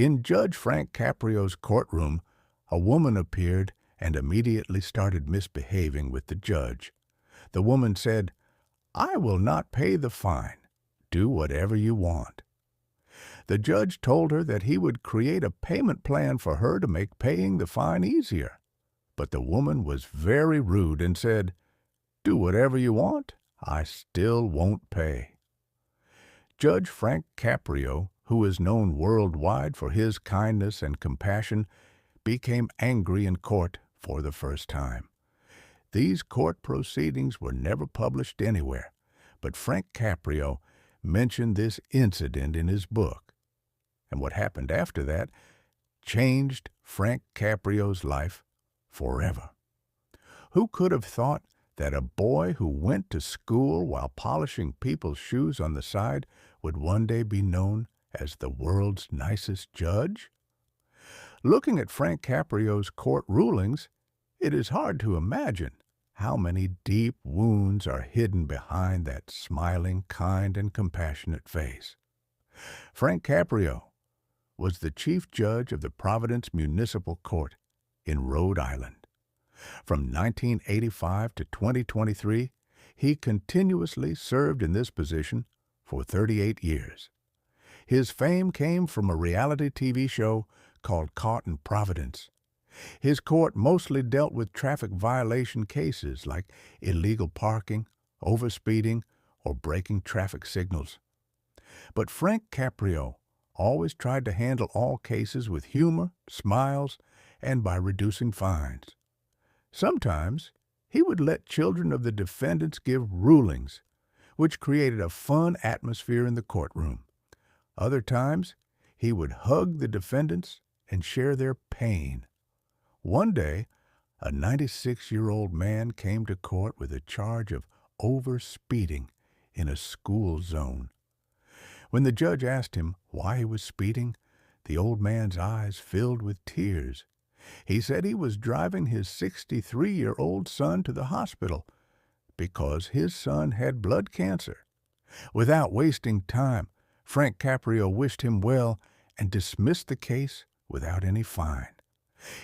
In Judge Frank Caprio's courtroom, a woman appeared and immediately started misbehaving with the judge. The woman said, "I will not pay the fine. Do whatever you want." The judge told her that he would create a payment plan for her to make paying the fine easier. But the woman was very rude and said, "Do whatever you want. I still won't pay." Judge Frank Caprio, who is known worldwide for his kindness and compassion, became angry in court for the first time. These court proceedings were never published anywhere, but Frank Caprio mentioned this incident in his book. And what happened after that changed Frank Caprio's life forever. Who could have thought that a boy who went to school while polishing people's shoes on the side would one day be known as the world's nicest judge? Looking at Frank Caprio's court rulings, it is hard to imagine how many deep wounds are hidden behind that smiling, kind, and compassionate face. Frank Caprio was the chief judge of the Providence Municipal Court in Rhode Island. From 1985 to 2023, he continuously served in this position for 38 years. His fame came from a reality TV show called Caught in Providence. His court mostly dealt with traffic violation cases like illegal parking, overspeeding, or breaking traffic signals. But Frank Caprio always tried to handle all cases with humor, smiles, and by reducing fines. Sometimes he would let children of the defendants give rulings, which created a fun atmosphere in the courtroom. Other times, he would hug the defendants and share their pain. One day, a 96-year-old man came to court with a charge of overspeeding in a school zone. When the judge asked him why he was speeding, the old man's eyes filled with tears. He said he was driving his 63-year-old son to the hospital because his son had blood cancer. Without wasting time, Frank Caprio wished him well and dismissed the case without any fine.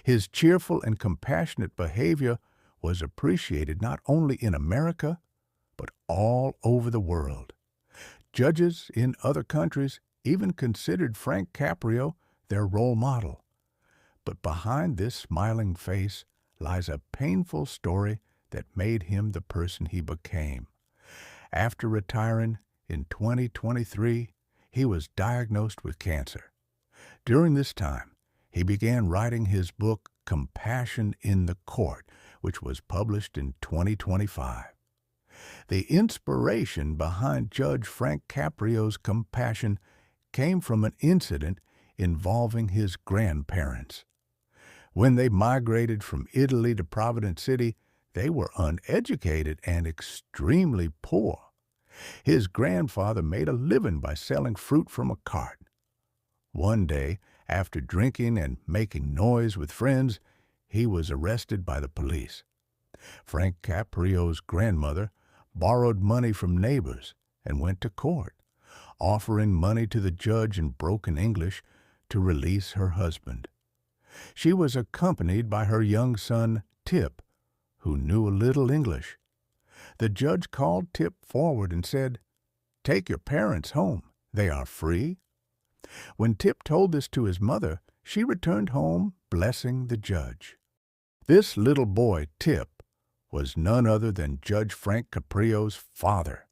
His cheerful and compassionate behavior was appreciated not only in America, but all over the world. Judges in other countries even considered Frank Caprio their role model. But behind this smiling face lies a painful story that made him the person he became. After retiring in 2023, he was diagnosed with cancer. During this time, he began writing his book, Compassion in the Court, which was published in 2025. The inspiration behind Judge Frank Caprio's compassion came from an incident involving his grandparents. When they migrated from Italy to Providence City, they were uneducated and extremely poor. His grandfather made a living by selling fruit from a cart. One day, after drinking and making noise with friends, he was arrested by the police. Frank Caprio's grandmother borrowed money from neighbors and went to court, offering money to the judge in broken English to release her husband. She was accompanied by her young son, Tip, who knew a little English. The judge called Tip forward and said, "Take your parents home. They are free." When Tip told this to his mother, she returned home, blessing the judge. This little boy, Tip, was none other than Judge Frank Caprio's father.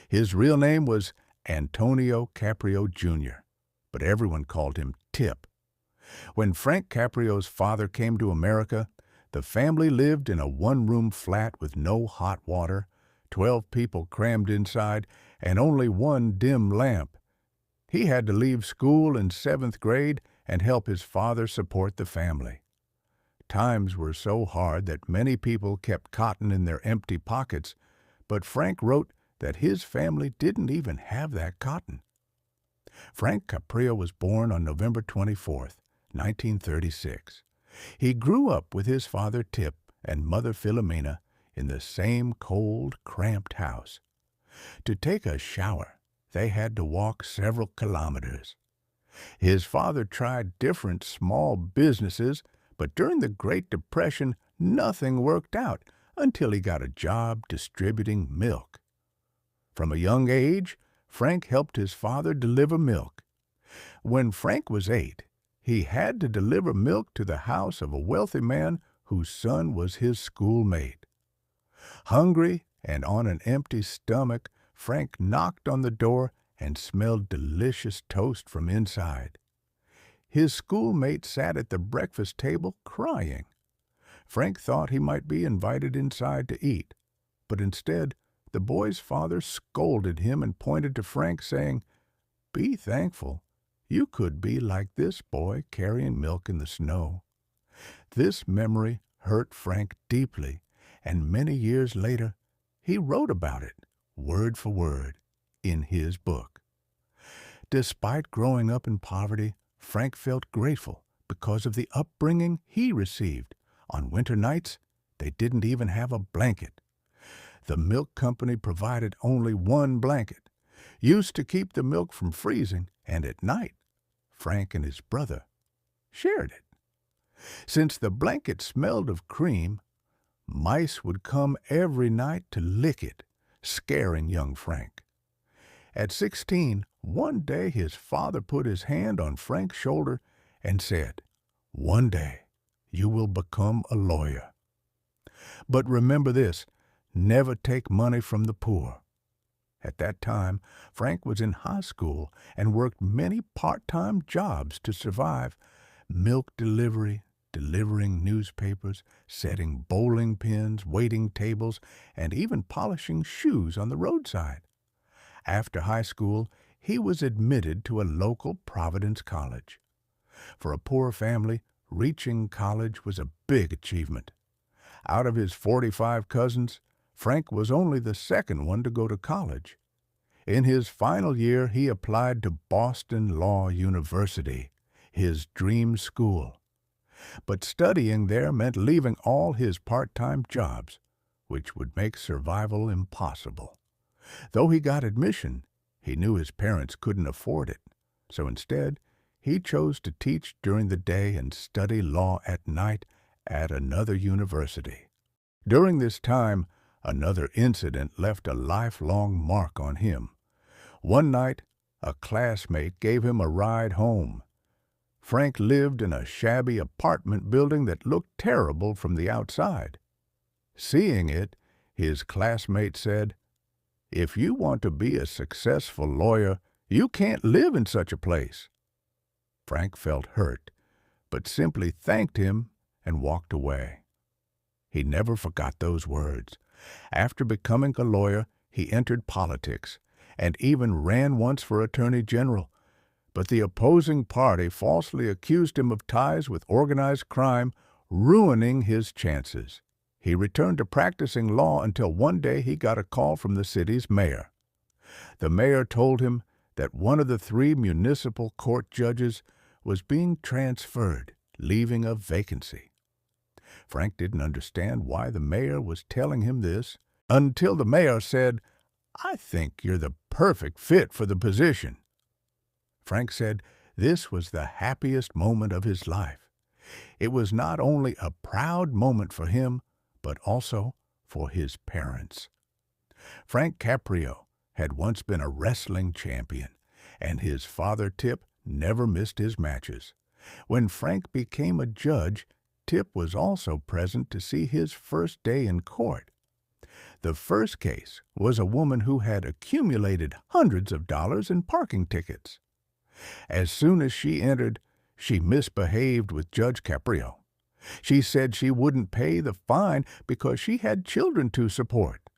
His real name was Antonio Caprio, Jr., but everyone called him Tip. When Frank Caprio's father came to America, the family lived in a one-room flat with no hot water, 12 people crammed inside, and only one dim lamp. He had to leave school in 7th grade and help his father support the family. Times were so hard that many people kept cotton in their empty pockets, but Frank wrote that his family didn't even have that cotton. Frank Caprio was born on November 24th, 1936. He grew up with his father Tip and mother Philomena in the same cold, cramped house. To take a shower, they had to walk several kilometers. His father tried different small businesses, but during the Great Depression, nothing worked out until he got a job distributing milk. From a young age, Frank helped his father deliver milk. When Frank was 8, he had to deliver milk to the house of a wealthy man whose son was his schoolmate. Hungry and on an empty stomach, Frank knocked on the door and smelled delicious toast from inside. His schoolmate sat at the breakfast table crying. Frank thought he might be invited inside to eat, but instead the boy's father scolded him and pointed to Frank, saying, "Be thankful. You could be like this boy carrying milk in the snow." This memory hurt Frank deeply, and many years later he wrote about it, word for word, in his book. Despite growing up in poverty, Frank felt grateful because of the upbringing he received. On winter nights, they didn't even have a blanket. The milk company provided only one blanket, used to keep the milk from freezing, and at night, Frank and his brother shared it. Since the blanket smelled of cream, mice would come every night to lick it, scaring young Frank. At 16, one day his father put his hand on Frank's shoulder and said, "One day you will become a lawyer. But remember this, never take money from the poor." At that time, Frank was in high school and worked many part-time jobs to survive: milk delivery, delivering newspapers, setting bowling pins, waiting tables, and even polishing shoes on the roadside. After high school, he was admitted to a local Providence college. For a poor family, reaching college was a big achievement. Out of his 45 cousins, Frank was only the second one to go to college. In his final year, he applied to Boston Law University, his dream school. But studying there meant leaving all his part-time jobs, which would make survival impossible. Though he got admission, he knew his parents couldn't afford it, so instead, he chose to teach during the day and study law at night at another university. During this time, another incident left a lifelong mark on him. One night, a classmate gave him a ride home. Frank lived in a shabby apartment building that looked terrible from the outside. Seeing it, his classmate said, "If you want to be a successful lawyer, you can't live in such a place." Frank felt hurt, but simply thanked him and walked away. He never forgot those words. After becoming a lawyer, he entered politics and even ran once for attorney general. But the opposing party falsely accused him of ties with organized crime, ruining his chances. He returned to practicing law until one day he got a call from the city's mayor. The mayor told him that one of the 3 municipal court judges was being transferred, leaving a vacancy. Frank didn't understand why the mayor was telling him this until the mayor said, "I think you're the perfect fit for the position." Frank said this was the happiest moment of his life. It was not only a proud moment for him, but also for his parents. Frank Caprio had once been a wrestling champion, and his father, Tip, never missed his matches. When Frank became a judge, Tip was also present to see his first day in court. The first case was a woman who had accumulated hundreds of dollars in parking tickets. As soon as she entered, she misbehaved with Judge Caprio. She said she wouldn't pay the fine because she had children to support.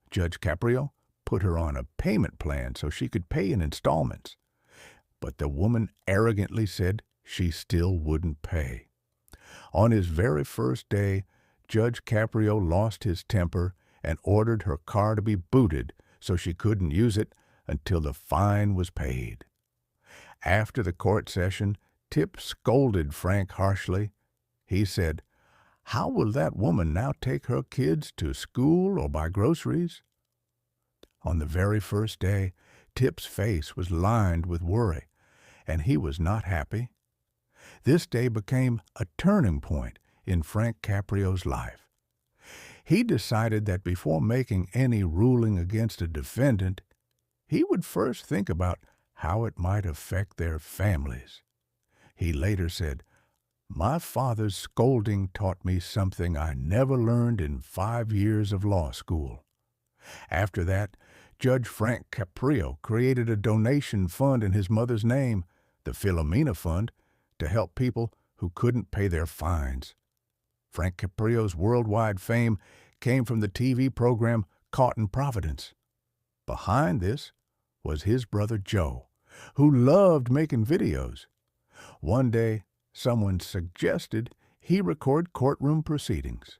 Judge Caprio put her on a payment plan so she could pay in installments. But the woman arrogantly said she still wouldn't pay. On his very first day, Judge Caprio lost his temper and ordered her car to be booted so she couldn't use it until the fine was paid. After the court session, Tip scolded Frank harshly. He said, "How will that woman now take her kids to school or buy groceries?" On the very first day, Tip's face was lined with worry, and he was not happy. This day became a turning point in Frank Caprio's life. He decided that before making any ruling against a defendant, he would first think about how it might affect their families. He later said, "My father's scolding taught me something I never learned in 5 years of law school." After that, Judge Frank Caprio created a donation fund in his mother's name, the Philomena Fund, to help people who couldn't pay their fines. Frank Caprio's worldwide fame came from the TV program Caught in Providence. Behind this was his brother Joe, who loved making videos. One day, someone suggested he record courtroom proceedings.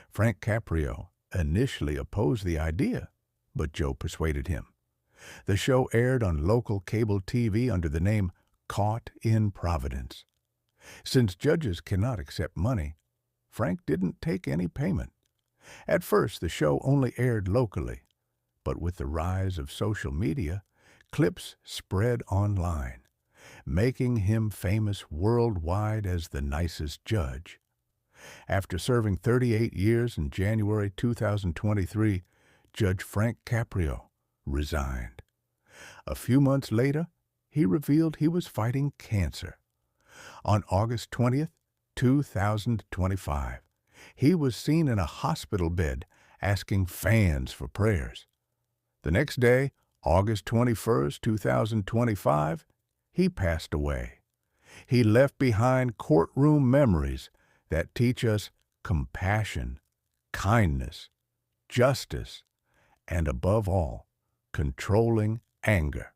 Frank Caprio initially opposed the idea, but Joe persuaded him. The show aired on local cable TV under the name Caught in Providence. Since judges cannot accept money, Frank didn't take any payment. At first, the show only aired locally, but with the rise of social media, clips spread online, making him famous worldwide as the nicest judge. After serving 38 years in January 2023, Judge Frank Caprio resigned. A few months later, he revealed he was fighting cancer. On August 20th, 2025, he was seen in a hospital bed asking fans for prayers. The next day, August 21st, 2025, he passed away. He left behind courtroom memories that teach us compassion, kindness, justice, and above all, controlling anger.